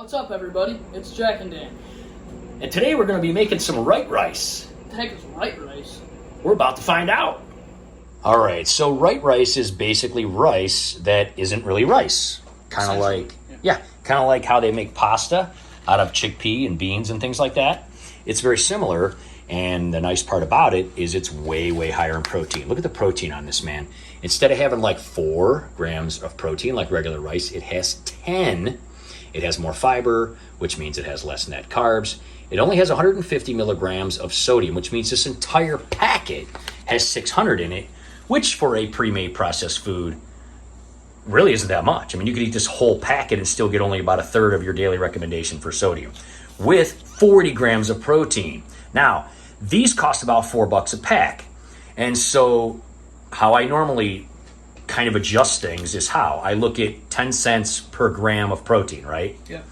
What's up, everybody? It's Jack and Dan. And today we're going to be making some white rice. What the heck is white rice? We're about to find out. All right, so white rice is basically rice that isn't really rice. Kind of like, kind of like how they make pasta out of chickpea and beans and things like that. It's very similar, and the nice part about it is it's way, way higher in protein. Look at the protein on this, man. Instead of having like 4 grams of protein like regular rice, it has 10. It has more fiber, which means it has less net carbs. It only has 150 milligrams of sodium, which means this entire packet has 600 in it, which for a pre-made processed food really isn't that much. I mean, you could eat this whole packet and still get only about a third of your daily recommendation for sodium with 40 grams of protein. Now, these cost about $4 a pack. And so how I normally kind of adjust things is how I look at 10 cents per gram of protein, right? Yeah.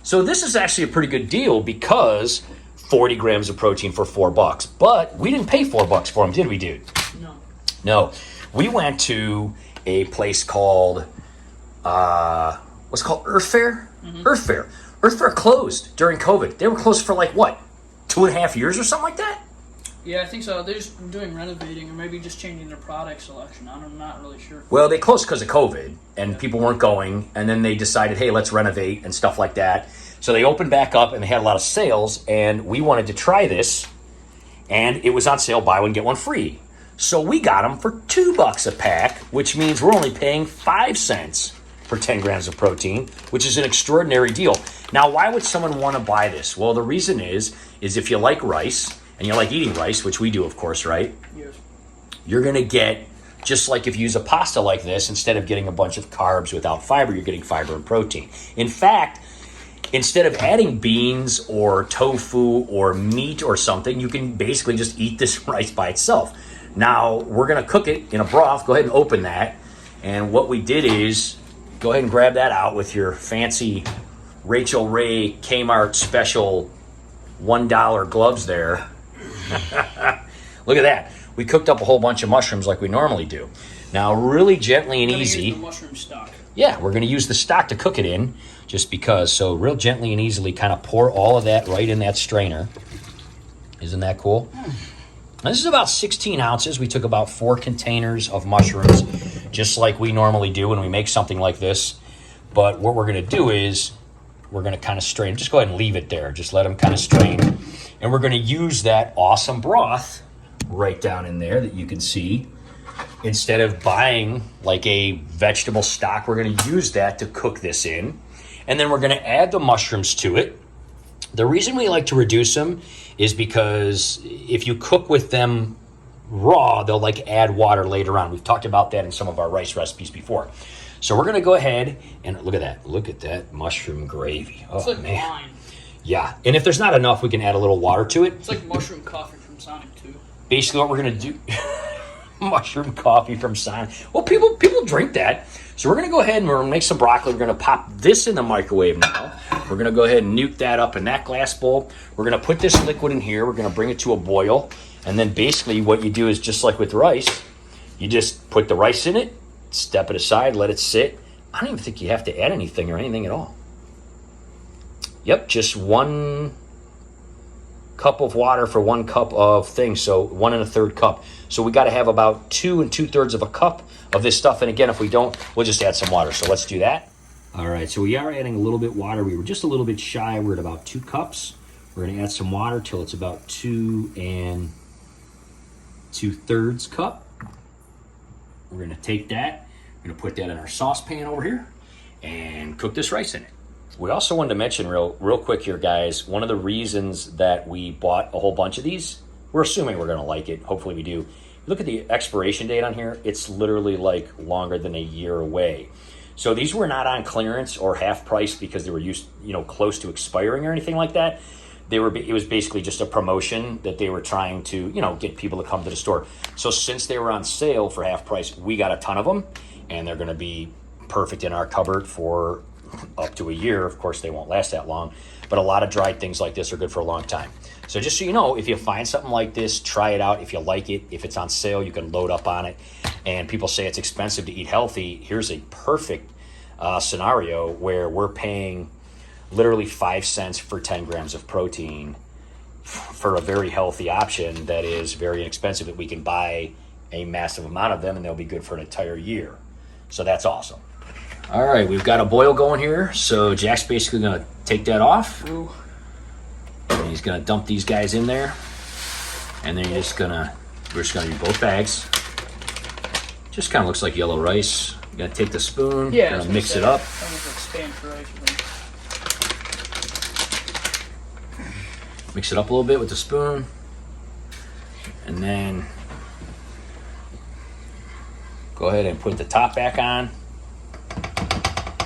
So this is actually a pretty good deal because 40 grams of protein for $4. But we didn't pay $4 for them, did we, dude? No. We went to a place called, what's it called? Earth Fair? Mm-hmm. Earth Fair. Earth Fair closed during COVID. They were closed for like, what, 2.5 years or something like that? Yeah, I think so. They're just doing renovating or maybe just changing their product selection. I'm not really sure. Well, they closed because of COVID and people weren't going. And then they decided, hey, let's renovate and stuff like that. So they opened back up and they had a lot of sales. And we wanted to try this. And it was on sale, buy one, get one free. So we got them for $2 a pack, which means we're only paying 5 cents for 10 grams of protein, which is an extraordinary deal. Now, why would someone want to buy this? Well, the reason is if you like rice, and you like eating rice, which we do, of course, right? Yes. You're going to get, just like if you use a pasta like this, instead of getting a bunch of carbs without fiber, you're getting fiber and protein. In fact, instead of adding beans or tofu or meat or something, you can basically just eat this rice by itself. Now, we're going to cook it in a broth. Go ahead and open that. And what we did is, go ahead and grab that out with your fancy Rachel Ray Kmart special $1 gloves there. Look at that. We cooked up a whole bunch of mushrooms like we normally do. Now, really gently and easy. Use the mushroom stock. Yeah, we're going to use the stock to cook it in just because. So real gently and easily kind of pour all of that right in that strainer. Isn't that cool? Now, this is about 16 ounces. We took about 4 containers of mushrooms, just like we normally do when we make something like this. But what we're going to do is we're going to kind of strain. Just go ahead and leave it there. Just let them kind of strain. And we're going to use that awesome broth right down in there that you can see. Instead of buying like a vegetable stock, we're going to use that to cook this in. And then we're going to add the mushrooms to it. The reason we like to reduce them is because if you cook with them raw, they'll like add water later on. We've talked about that in some of our rice recipes before. So we're going to go ahead and look at that. Look at that mushroom gravy. Oh, it's like man. wine. Yeah, and if there's not enough, we can add a little water to it. It's like mushroom coffee from Sonic 2. Basically, what we're going to do, mushroom coffee from Sonic. Well, people drink that. So we're going to go ahead and we're going to make some broccoli. We're going to pop this in the microwave now. We're going to go ahead and nuke that up in that glass bowl. We're going to put this liquid in here. We're going to bring it to a boil. And then basically what you do is just like with rice, you just put the rice in it, step it aside, let it sit. I don't even think you have to add anything or anything at all. Yep, just 1 cup of water for 1 cup of things, so 1 1/3 cup. So we got to have about 2 2/3 of a cup of this stuff. And again, if we don't, we'll just add some water. So let's do that. All right, so we are adding a little bit water. We were just a little bit shy. We're at about 2 cups. We're going to add some water till it's about 2 2/3 cup. We're going to take that. We're going to put that in our saucepan over here and cook this rice in it. We also wanted to mention real quick here, guys, one of the reasons that we bought a whole bunch of these, we're assuming we're going to like it. Hopefully we do. Look at the expiration date on here. It's literally like longer than a year away. So these were not on clearance or half price because they were close to expiring or anything like that. It was basically just a promotion that they were trying to, get people to come to the store. So since they were on sale for half price, we got a ton of them, and they're going to be perfect in our cupboard for up to a year. Of course, they won't last that long, but a lot of dried things like this are good for a long time. So just so you know, if you find something like this, try it out. If you like it, if it's on sale, you can load up on it. And people say it's expensive to eat healthy. Here's a perfect scenario where we're paying literally 5 cents for 10 grams of protein for a very healthy option that is very inexpensive, that we can buy a massive amount of them and they'll be good for an entire year. So that's awesome. All right, we've got a boil going here. So Jack's basically going to take that off. Ooh. And he's going to dump these guys in there. And then we're just going to do both bags. Just kind of looks like yellow rice. You're going to take the spoon, Yeah, mix it up. Almost like Spanish rice. Mix it up a little bit with the spoon. And then go ahead and put the top back on.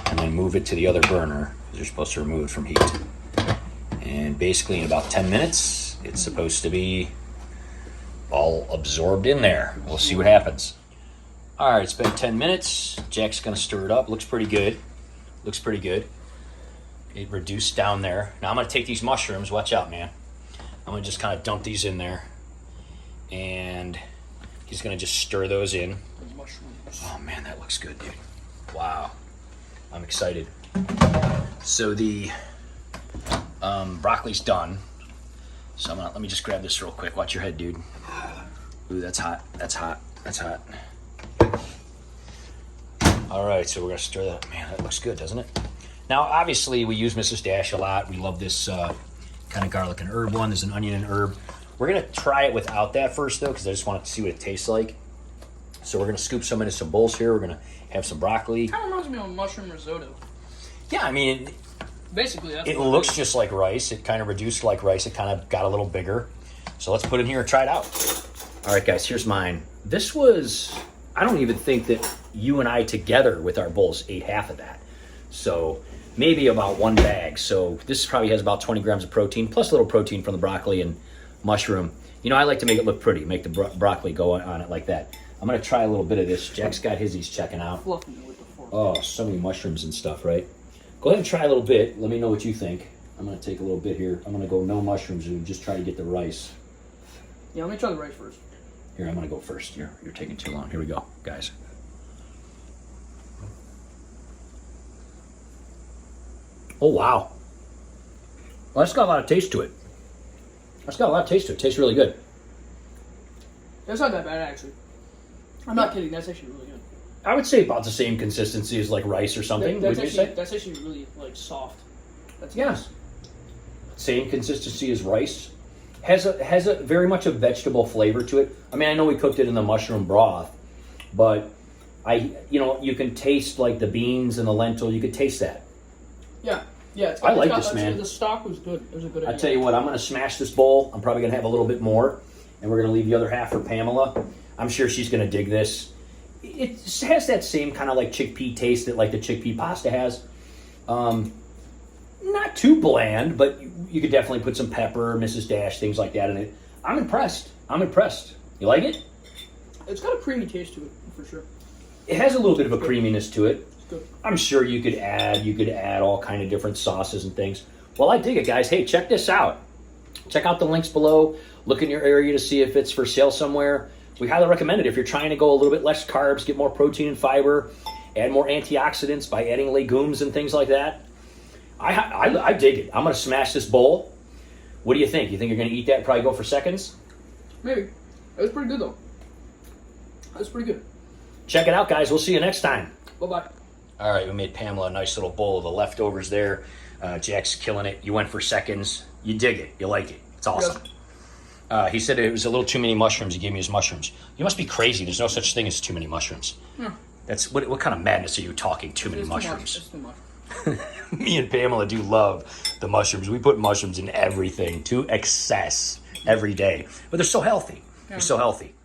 And then move it to the other burner, because you're supposed to remove it from heat. And basically in about 10 minutes, it's supposed to be all absorbed in there. We'll see what happens. All right, it's been 10 minutes. Jack's going to stir it up. Looks pretty good. Looks pretty good. It reduced down there. Now I'm going to take these mushrooms. Watch out, man. I'm going to just kind of dump these in there. And he's going to just stir those in. Oh, man, that looks good, dude. Wow. I'm excited. So the broccoli's done. So let me just grab this real quick. Watch your head, dude. Ooh, that's hot. That's hot. That's hot. All right, so we're gonna stir that. Man, that looks good, doesn't it? Now, obviously, we use Mrs. Dash a lot. We love this kind of garlic and herb one. There's an onion and herb. We're gonna try it without that first, though, because I just want to see what it tastes like. So we're gonna scoop some into some bowls here. We're gonna have some broccoli. Kind of reminds me of mushroom risotto. Yeah, I mean, basically, that's it looks just like rice. It kind of reduced like rice. It kind of got a little bigger. So let's put it in here and try it out. All right, guys, here's mine. This was, I don't even think that you and I together with our bowls ate half of that. So maybe about one bag. So this probably has about 20 grams of protein, plus a little protein from the broccoli and mushroom. You know, I like to make it look pretty, make the broccoli go on it like that. I'm going to try a little bit of this. Jack's got his, he's checking out. Oh, so many mushrooms and stuff, right? Go ahead and try a little bit. Let me know what you think. I'm going to take a little bit here. I'm going to go no mushrooms and just try to get the rice. Yeah, let me try the rice first. Here, I'm going to go first. You're taking too long. Here we go, guys. Oh, wow. Well, that's got a lot of taste to it. That's got a lot of taste to it. It tastes really good. That's not that bad, actually. I'm not kidding. That's actually really good. I would say about the same consistency as like rice or something. That's Wouldn't you say? That's actually really like soft. That's Yes. Same consistency as rice. Has a very much a vegetable flavor to it. I mean, I know we cooked it in the mushroom broth, but you can taste like the beans and the lentil. You could taste that. Yeah. Yeah. I like this, man. The stock was good. It was a good idea. I tell you what, I'm going to smash this bowl. I'm probably going to have a little bit more, and we're going to leave the other half for Pamela. I'm sure she's going to dig this. It has that same kind of like chickpea taste that like the chickpea pasta has. Not too bland, but you could definitely put some pepper, Mrs. Dash, things like that in it. I'm impressed. You like it? It's got a creamy taste to it, for sure. It has a little bit of a creaminess to it. It's good. I'm sure you could add all kind of different sauces and things. Well, I dig it, guys. Hey, check this out. Check out the links below. Look in your area to see if it's for sale somewhere. We highly recommend it if you're trying to go a little bit less carbs, get more protein and fiber, add more antioxidants by adding legumes and things like that. I dig it. I'm going to smash this bowl. What do you think? You think you're going to eat that and probably go for seconds? Maybe. It was pretty good, though. That's pretty good. Check it out, guys. We'll see you next time. Bye-bye. All right, we made Pamela a nice little bowl of the leftovers there. Jack's killing it. You went for seconds. You dig it. You like it. It's awesome. Yes. He said it was a little too many mushrooms. He gave me his mushrooms. You must be crazy. There's no such thing as too many mushrooms. That's what kind of madness are you talking? Too many mushrooms. It's too much. Me and Pamela do love the mushrooms. We put mushrooms in everything to excess every day. But they're so healthy. They're so healthy.